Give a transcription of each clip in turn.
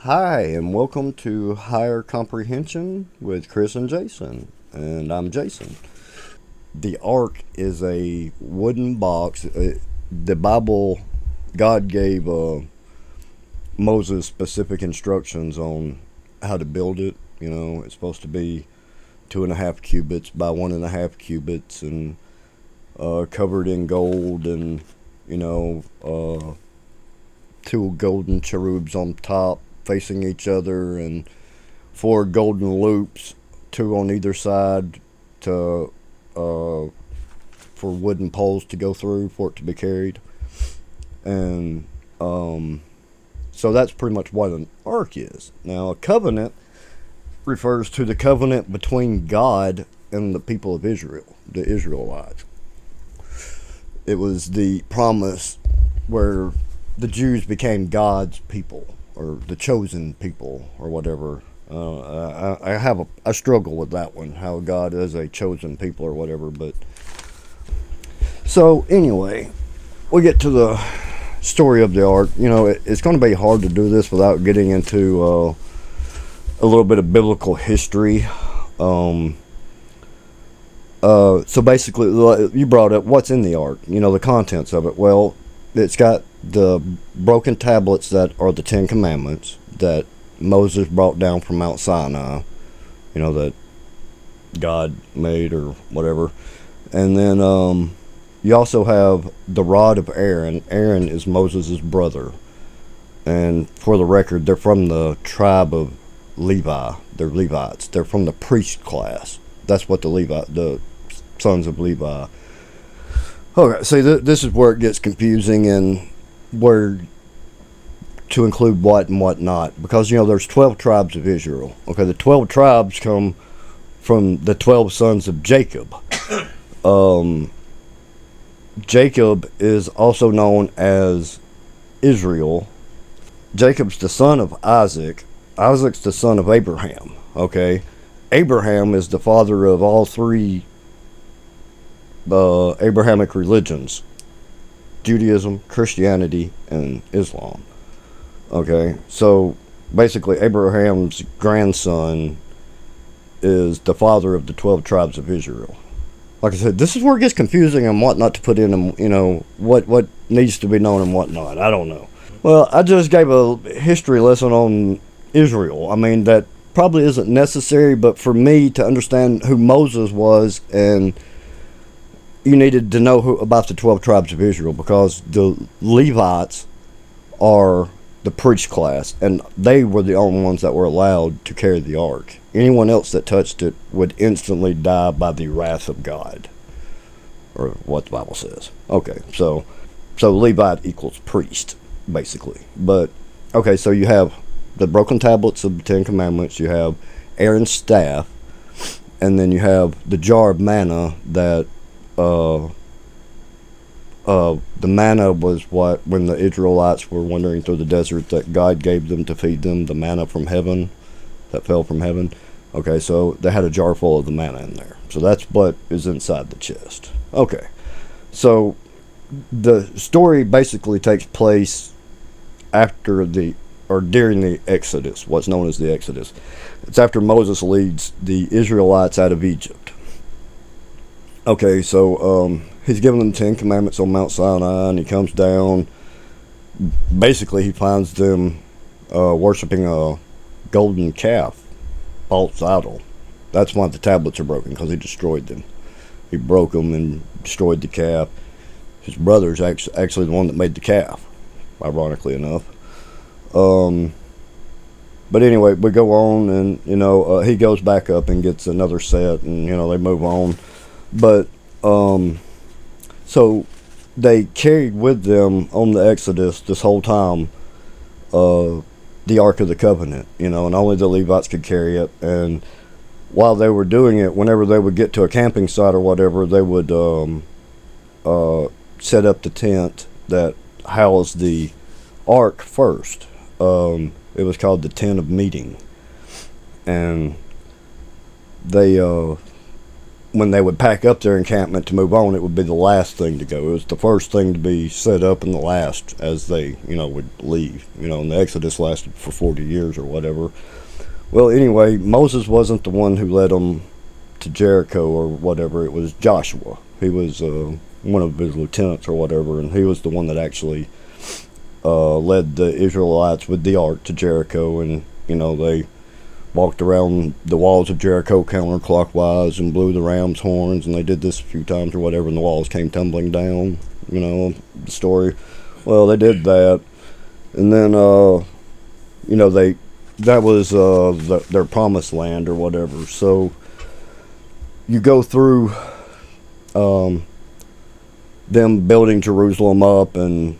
Hi, and welcome to Higher Comprehension with Chris and Jason. And I'm Jason. The ark is a wooden box. The Bible, God gave Moses specific instructions on how to build it. It's supposed to be 2.5 cubits by 1.5 cubits and covered in gold and, you know, uh, two golden cherubs on top facing each other and four golden loops, two on either side to for wooden poles to go through for it to be carried. And so that's pretty much what an ark is. Now, a covenant refers to the covenant between God and the people of Israel, the Israelites. It was the promise where the Jews became God's people or the chosen people or whatever. I struggle with that one, how God is a chosen people or whatever. But so anyway, we get to the story of the ark. It's going to be hard to do this without getting into a little bit of biblical history. So basically, you brought up what's in the ark. The contents of it. Well, it's got the broken tablets that are the Ten Commandments that Moses brought down from Mount Sinai, that God made or whatever. And then you also have the rod of Aaron. Aaron is Moses' brother. And for the record, they're from the tribe of Levi. They're Levites. They're from the priest class. That's what the sons of Levi. Okay, see, this is where it gets confusing and where to include what and what not. Because, there's 12 tribes of Israel. Okay, the 12 tribes come from the 12 sons of Jacob. Jacob is also known as Israel. Jacob's the son of Isaac. Isaac's the son of Abraham. Okay, Abraham is the father of all three Abrahamic religions: Judaism, Christianity, and Islam. Okay, so basically Abraham's grandson is the father of the 12 tribes of Israel. Like I said, this is where it gets confusing and what not to put in, and what needs to be known and what not. I don't know. Well, I just gave a history lesson on Israel. I mean, that probably isn't necessary, but for me to understand who Moses was, and you needed to know about the 12 tribes of Israel, because the Levites are the priest class, and they were the only ones that were allowed to carry the ark. Anyone else that touched it would instantly die by the wrath of God, or what the Bible says. Okay, so Levite equals priest, basically. But okay, so you have the broken tablets of the Ten Commandments, you have Aaron's staff, and then you have the jar of manna that the manna was what, when the Israelites were wandering through the desert, that God gave them to feed them, the manna from heaven that fell from heaven. Okay, so they had a jar full of the manna in there. So that's what is inside the chest. Okay, so the story basically takes place during the Exodus, what's known as the Exodus. It's after Moses leads the Israelites out of Egypt. Okay, so he's given them 10 commandments on Mount Sinai, and he comes down. Basically, he finds them worshiping a golden calf, false idol. That's why the tablets are broken, because he destroyed them. He broke them and destroyed the calf. His brother's actually the one that made the calf, ironically enough. But anyway, we go on, and he goes back up and gets another set, and they move on. But so they carried with them on the Exodus this whole time the Ark of the Covenant, and only the Levites could carry it. And while they were doing it, whenever they would get to a camping site or whatever, they would set up the tent that housed the Ark first. It was called the Tent of Meeting, and they when they would pack up their encampment to move on, it would be the last thing to go. It was the first thing to be set up and the last as they, would leave. And the Exodus lasted for 40 years or whatever. Well, anyway, Moses wasn't the one who led them to Jericho or whatever. It was Joshua. He was one of his lieutenants or whatever, and he was the one that actually led the Israelites with the ark to Jericho, and, they walked around the walls of Jericho counterclockwise and blew the ram's horns, and they did this a few times or whatever, and the walls came tumbling down, the story. Well, they did that, and then, that was their promised land or whatever. So you go through them building Jerusalem up and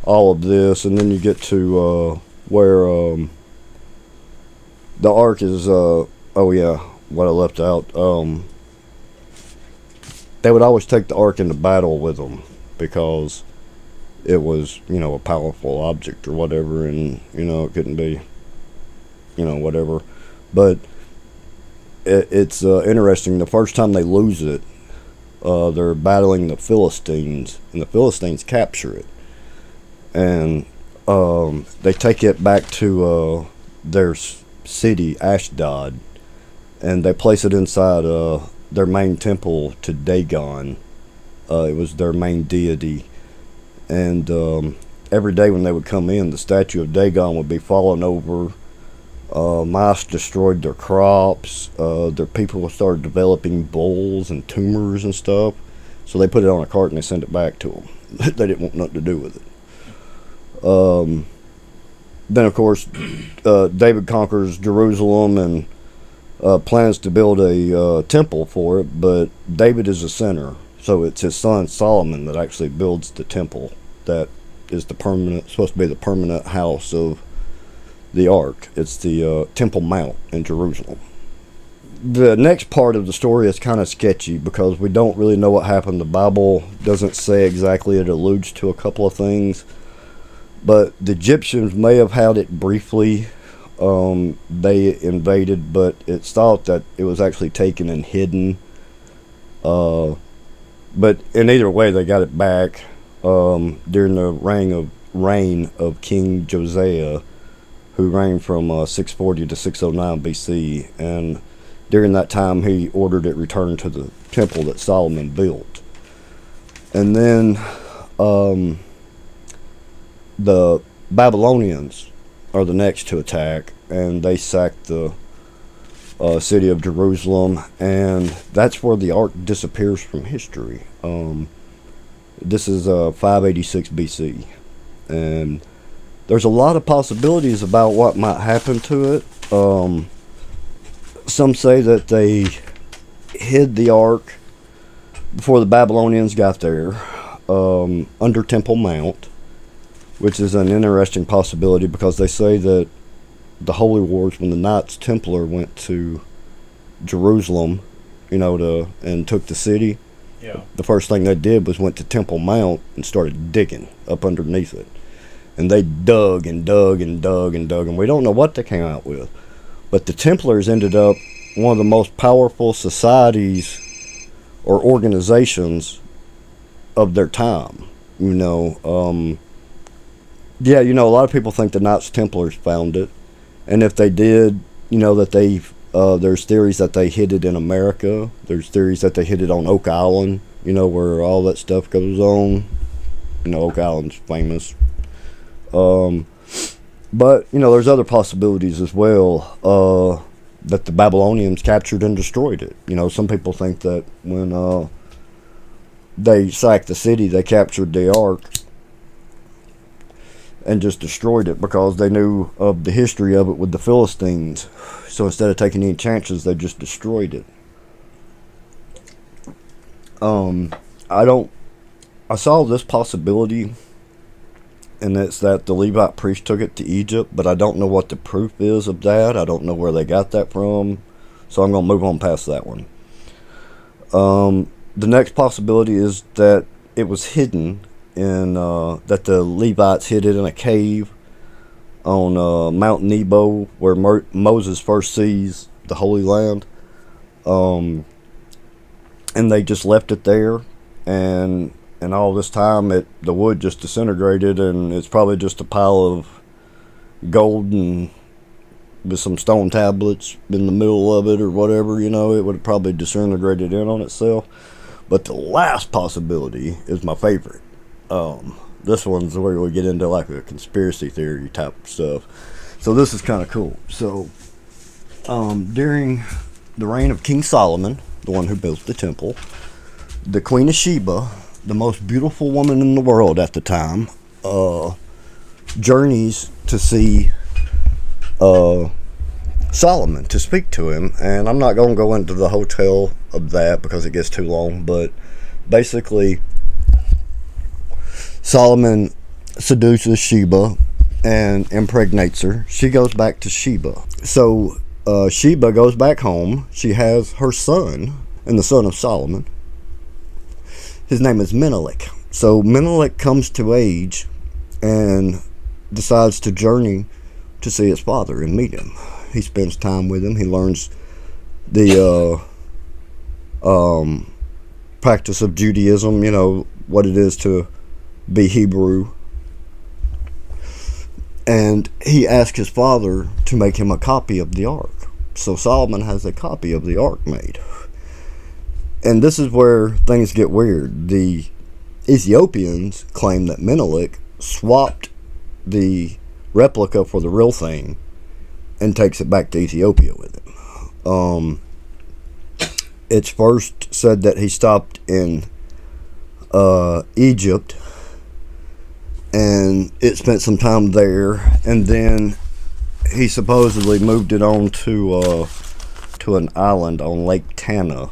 all of this, and then you get to where the ark is, what I left out. They would always take the ark into battle with them because it was, a powerful object or whatever, and, it couldn't be, whatever. But it's interesting. The first time they lose it, they're battling the Philistines, and the Philistines capture it. And they take it back to their city, Ashdod, and they place it inside their main temple to Dagon. It was their main deity. And every day when they would come in, the statue of Dagon would be falling over. Mice destroyed their crops. Their people started developing boils and tumors and stuff. So they put it on a cart and they sent it back to them. They didn't want nothing to do with it. Then, of course, David conquers Jerusalem and plans to build a temple for it, but David is a sinner, so it's his son Solomon that actually builds the temple that is supposed to be the permanent house of the ark. It's the Temple Mount in Jerusalem. The next part of the story is kind of sketchy because we don't really know what happened. The Bible doesn't say exactly. It alludes to a couple of things. But the Egyptians may have had it briefly. They invaded, but it's thought that it was actually taken and hidden. But in either way, they got it back during the reign of King Josiah, who reigned from 640 to 609 BC. And during that time, he ordered it returned to the temple that Solomon built. And then the Babylonians are the next to attack, and they sacked the city of Jerusalem, and that's where the ark disappears from history. This is 586 BC, and there's a lot of possibilities about what might happen to it. Some say that they hid the ark before the Babylonians got there, under Temple Mount, which is an interesting possibility because they say that the Holy Wars, when the Knights Templar went to Jerusalem, and took the city, the first thing they did was went to Temple Mount and started digging up underneath it. And they dug and dug and dug and dug, and we don't know what they came out with. But the Templars ended up one of the most powerful societies or organizations of their time. A lot of people think the Knights Templars found it, and if they did, that there's theories that they hid it in America. There's theories that they hid it on Oak Island, where all that stuff goes on. Oak Island's famous. But there's other possibilities as well, that the Babylonians captured and destroyed it. Some people think that when they sacked the city, they captured the ark and just destroyed it because they knew of the history of it with the Philistines. So instead of taking any chances, they just destroyed it. I saw this possibility, and it's that the Levite priest took it to Egypt, but I don't know what the proof is of that. I don't know where they got that from, so I'm going to move on past that one. The next possibility is that it was hidden that the Levites hid it in a cave on Mount Nebo, where Moses first sees the Holy Land. and they just left it there, and all this time the wood just disintegrated, and it's probably just a pile of gold and with some stone tablets in the middle of it or whatever. It would have probably disintegrated in on itself. But the last possibility is my favorite. This one's where we get into like a conspiracy theory type stuff. So this is kind of cool. So during the reign of King Solomon, the one who built the temple, the Queen of Sheba, the most beautiful woman in the world at the time, journeys to see Solomon, to speak to him. And I'm not going to go into the hotel of that because it gets too long, but basically Solomon seduces Sheba and impregnates her. She goes back to Sheba. So Sheba goes back home. She has her son, and the son of Solomon. His name is Menelik. So Menelik comes to age and decides to journey to see his father and meet him. He spends time with him. He learns the practice of Judaism, what it is to be Hebrew. And he asks his father to make him a copy of the ark. So Solomon has a copy of the ark made. And this is where things get weird. The Ethiopians claim that Menelik swapped the replica for the real thing and takes it back to Ethiopia with him. It's first said that he stopped in Egypt, and it spent some time there, and then he supposedly moved it on to an island on Lake Tana,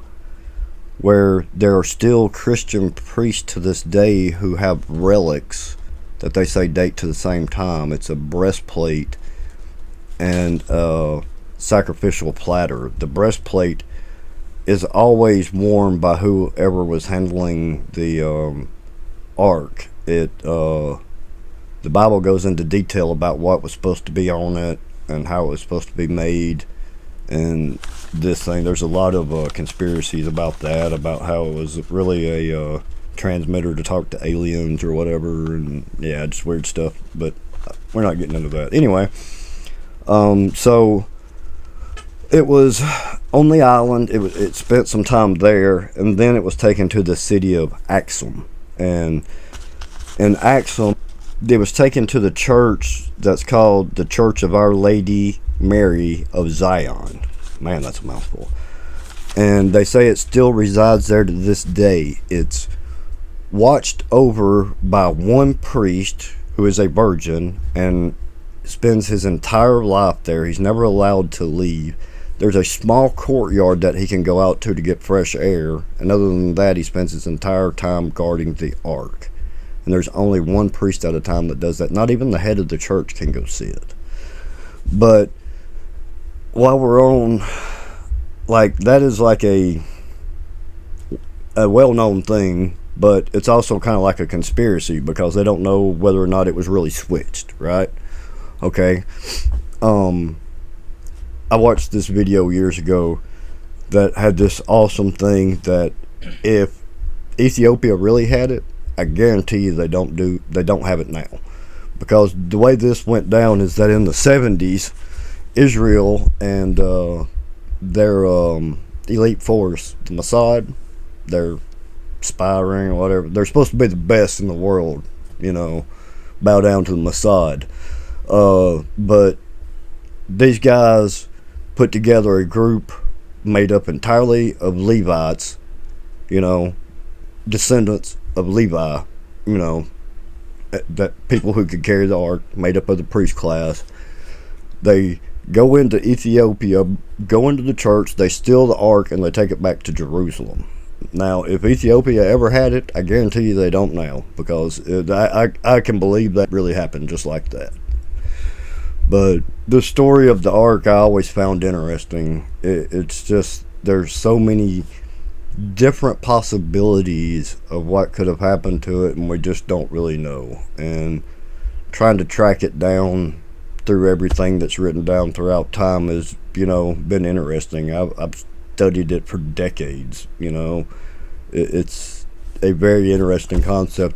where there are still Christian priests to this day who have relics that they say date to the same time. It's a breastplate and a sacrificial platter. The breastplate is always worn by whoever was handling the ark. The Bible goes into detail about what was supposed to be on it and how it was supposed to be made. And this thing, there's a lot of conspiracies about that, about how it was really a transmitter to talk to aliens or whatever, and yeah, just weird stuff, but we're not getting into that. Anyway, so it was on the island. It spent some time there, and then it was taken to the city of Axum. And in Axum, it was taken to the church that's called the Church of Our Lady Mary of Zion. Man, that's a mouthful. And they say it still resides there to this day. It's watched over by one priest who is a virgin and spends his entire life there. He's never allowed to leave. There's a small courtyard that he can go out to get fresh air, and other than that, he spends his entire time guarding the ark. And there's only one priest at a time that does that. Not even the head of the church can go see it. But while we're on, like, that is like a well-known thing, but it's also kind of like a conspiracy because they don't know whether or not it was really switched, right? Okay. I watched this video years ago that had this awesome thing that if Ethiopia really had it, I guarantee you they don't have it now. Because the way this went down is that in the 70s, Israel and their elite force, the Mossad, their spy ring or whatever, they're supposed to be the best in the world, bow down to the Mossad. But these guys put together a group made up entirely of Levites, descendants of Levi, that people who could carry the ark, made up of the priest class. They go into Ethiopia, go into the church, they steal the ark, and they take it back to Jerusalem. Now, if Ethiopia ever had it, I guarantee you they don't now, because I can believe that really happened just like that. But the story of the ark I always found interesting. It's just, there's so many different possibilities of what could have happened to it, and we just don't really know. And trying to track it down through everything that's written down throughout time has, been interesting. I've studied it for decades, It's a very interesting concept